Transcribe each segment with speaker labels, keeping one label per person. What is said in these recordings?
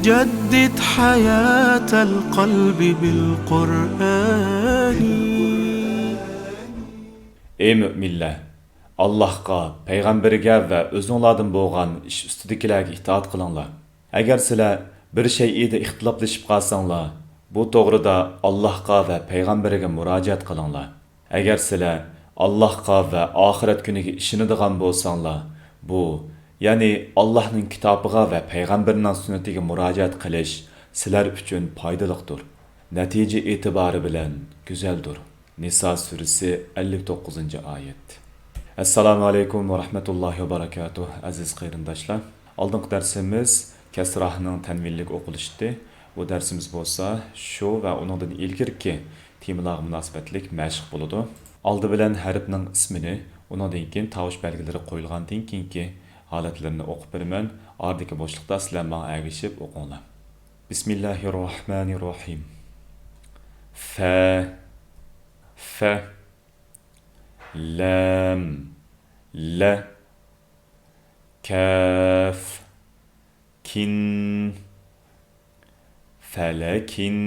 Speaker 1: جدد حياة القلب بالقرآن.
Speaker 2: Ey müminler! Allahqa, payg'ambarga va o'zinglardan bo'lgan ish ustidagilarga itoat qilinglar. Agar sizlar bir shay'ida ixtiloflashib qolsanglar, bu to'g'rida Allohga va payg'ambariga murojaat qilinglar. Agar sizlar Allohga va oxirat kuniga ishonadigan bo'lsanglar, bu ya'ni Allohning kitobiga va payg'ambarining sunnatiga murojaat qilish sizlar uchun foydalidir. Natija e'tibori bilan go'zaldir. Nisa surasi 59-oyat. Assalomu alaykum va rahmatullohi va barakatuh aziz qarindoshlar. Oldingi darsimiz kasrahning tanvinlik o'qilishdi. Bu darsimiz bo'lsa shu va uningdan ilgirki temalarga munosabatlik mashq bo'ladi. Oldi bilan harfning ismini, uningdan keyin tovush belgilari qo'yilgandan keyingi holatlarini o'qib beraman. Oradagi bo'shliqda sizlar menga ergishib o'qinglar. Bismillahirrohmanirrohim. Fa لام ل كاف كن فلكن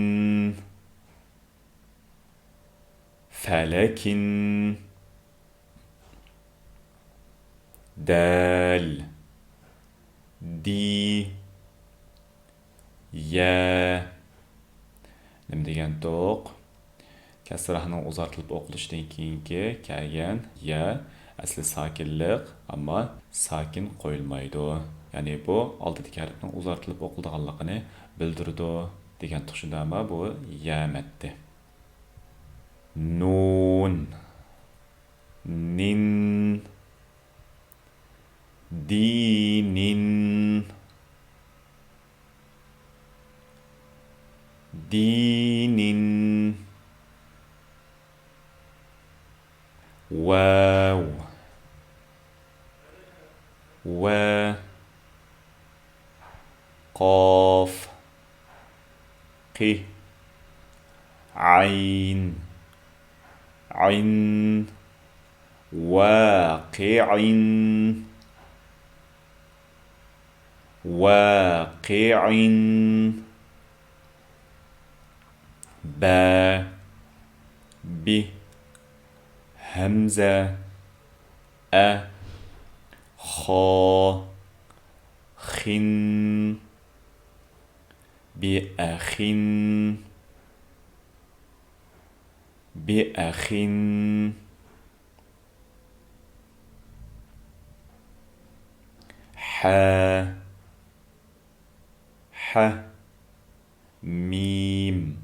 Speaker 2: دال دي يا nima degan to'q kasrahning uzartilib o'qilishidan keyingi kelgan ya asli sokinlik, ammo sokin qo'yilmaydi. Ya'ni bu oldidagi harfning uzartilib o'qilganligini bildirdi degan tushundami? Bu ya maddi. Nun, nin, dinin, dinin, واو و قاف ق عين واقع با ب همزة خا خن بأخن ح ميم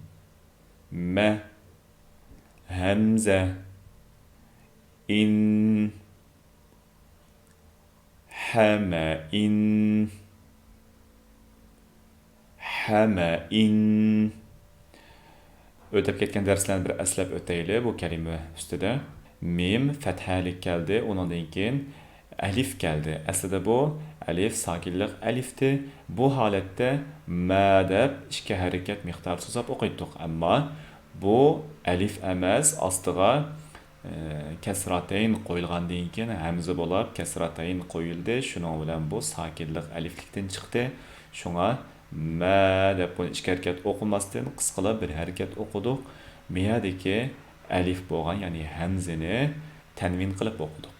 Speaker 2: م همزة إن حمإن o'tib ketgan darslarni bir aslab o'taylik bu kalima ustida. Mim fathalik keldi, undan keyin alif keldi. Aslida bu alif sokinlik alifdi. Bu holatda ma deb ikki harakat miqdor so'zab o'qiydik, ammo bu alif emas, ostiga kasratayn qo'yilgandan keyin hamza bo'lib kasratayn qo'yildi. Shuning bilan bu sokinlik aliflikdan chiqdi. Shunga ma deb buni ikki harakat o'qimasdan qisqalab bir harakat o'qidik. Miyadagi alif bo'lgan, ya'ni hamzani tanvin qilib o'qidik.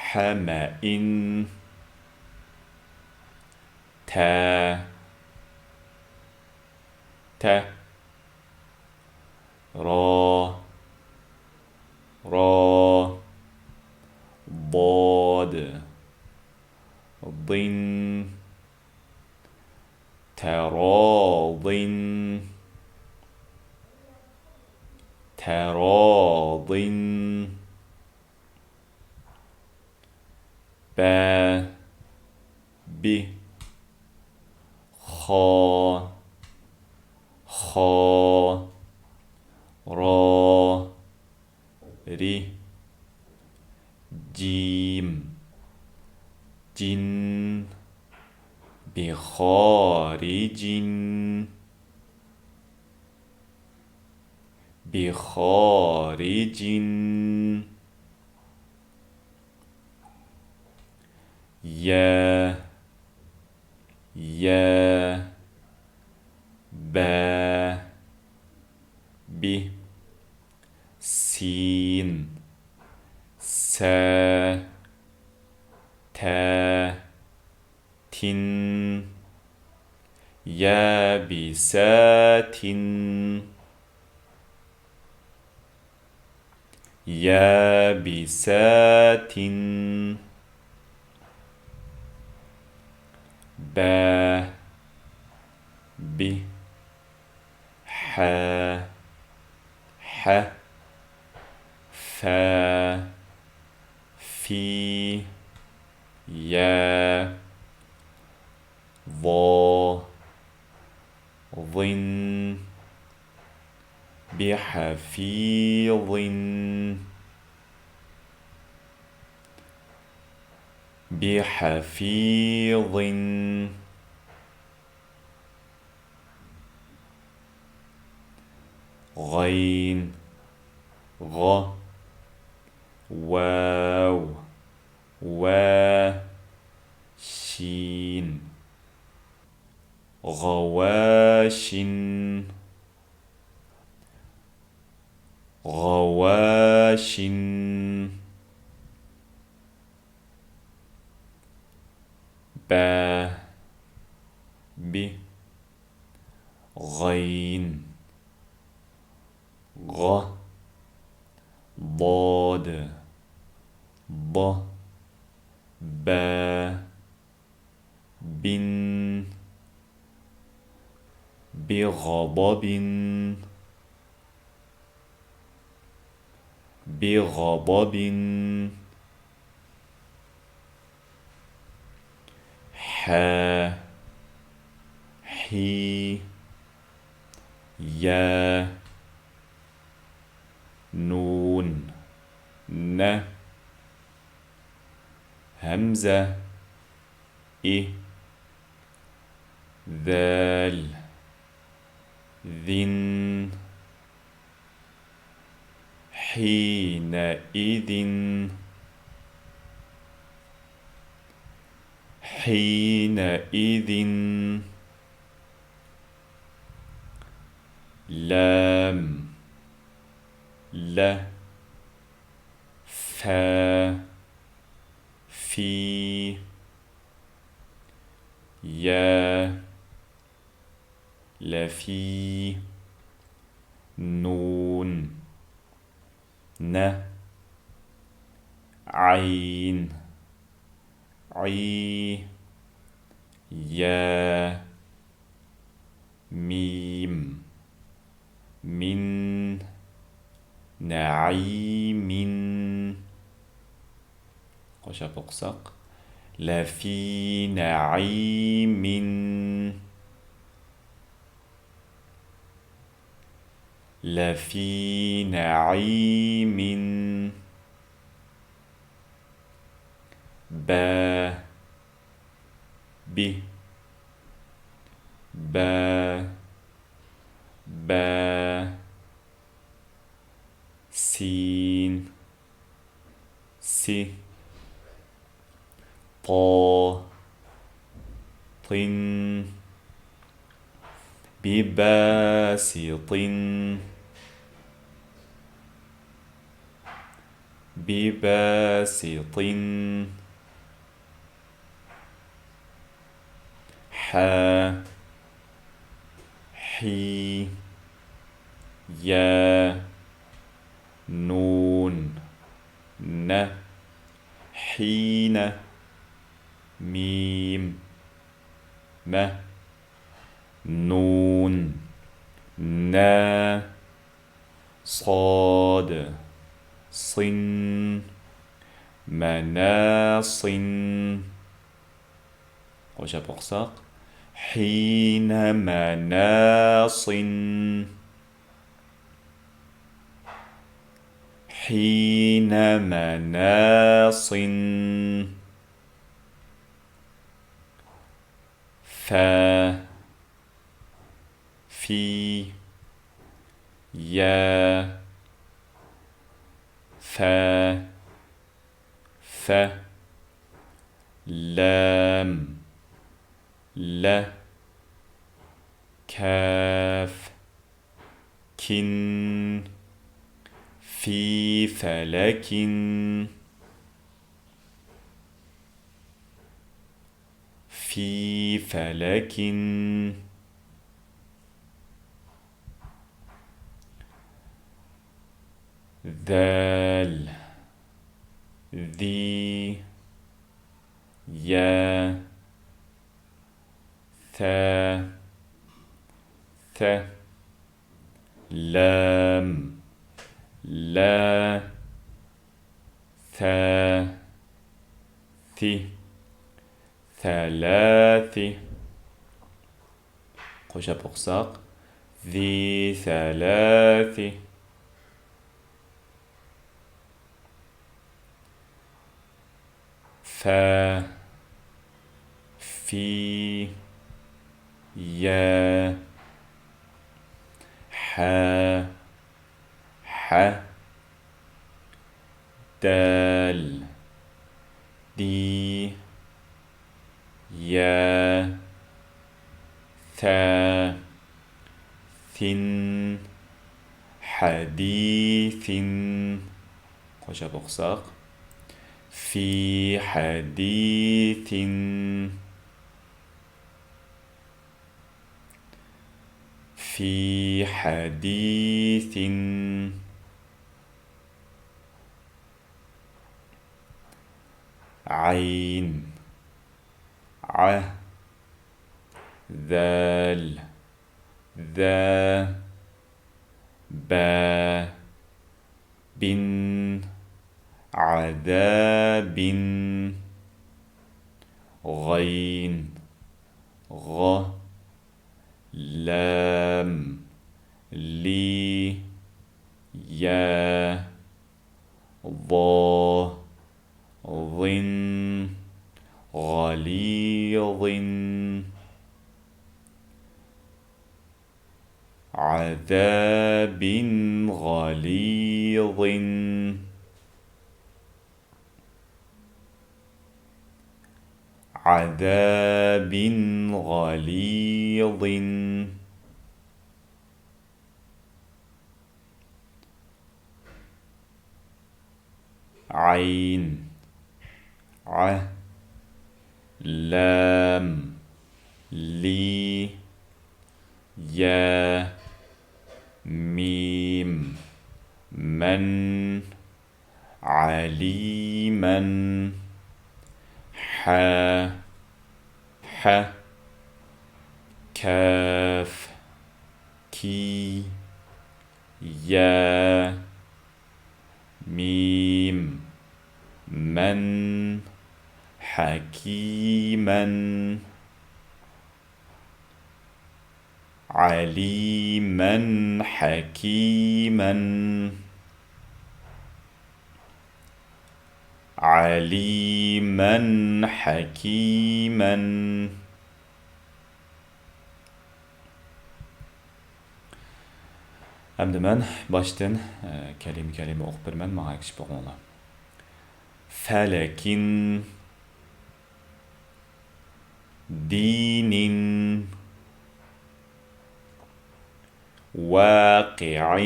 Speaker 2: Hamain ta را ضاد ضن تراض با ب خا را ری جیم جن بخارج بخارج يا يا با بي سين سا تا تن يابسات يابسات با ب ح ح فا في يا ظا ظن بحفيظ بحفيظ غين غ واو وا شين غواش غواش با ب غين غ ضاد ض با بن بغضب بغضب حا حي يا نون ن همزة إ ذال ذن حينئذ حينئذ لام لا فا في يا لفي نون ن عين عي يا ميم من نعيم قشا بقسق لفي نعيم لفي نعيم با ب با با سين سي طا طن بباسط بباسط حا حي يا نون ن حين ميم م نون نا صاد صن مناص قوشا بقساق حين مناص حين مناص فا في يا فا ف لام ل كاف كن في فلك في فلك ذال ذي يا ثا ث لام لا ثا ثي ثلاث قوشة بقساق ذي ثلاث فا في يا حا ح دال دي يا ثا ثن حديث قوشة بقساق في حديث في حديث عين ع ذال ذا با بن عذاب غين غ لام لي يا ضا ظن غليظ عذاب غليظ عذاب غليظ عين ع لام لي يا ميم من عليما ح ح كاف كي يا ميم من حكيما عليما حكيما عليما حكيما Әмді мән баштан кәлиме оқып бермен, маға кіші болғанла. Фәләкин динин واقع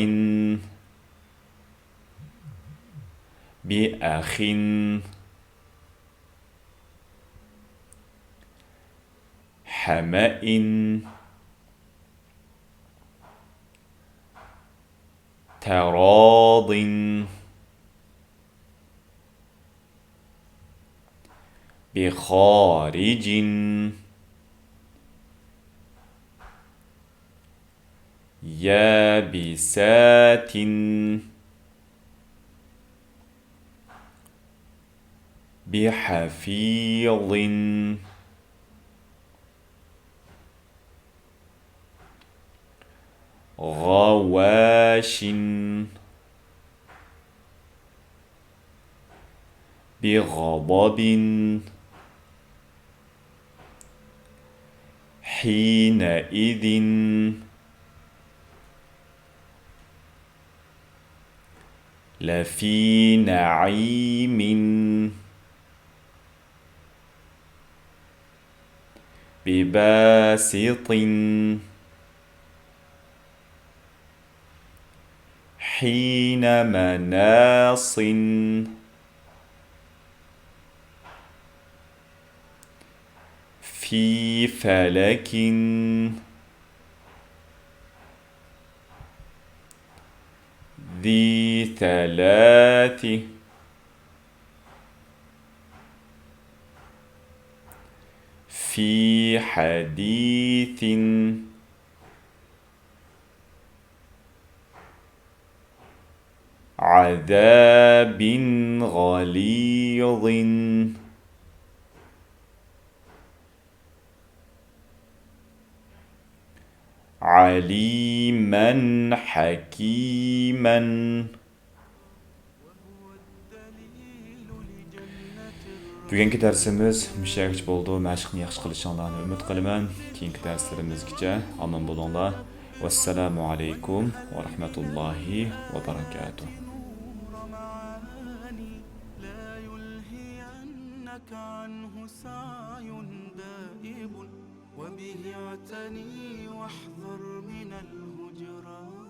Speaker 2: بأخ حمأ تراض بخارج يابسات بحفيظ غواش بغضب حينئذ لفي نعيم بباسط حين مناص في فلك ذي ثلاث في حديث عذاب غليظ عليما حكيما. Bugungi darsimiz mushagich bo'ldi. Mashqni yaxshi qilishinglarni umid qilaman. Keyingi darslarimizgacha omon bo'linglar. Vassalamu alaykum va rahmatullohi va barakatuh.
Speaker 1: عنه سعي دائب وبه اعتني واحذر من الهجران.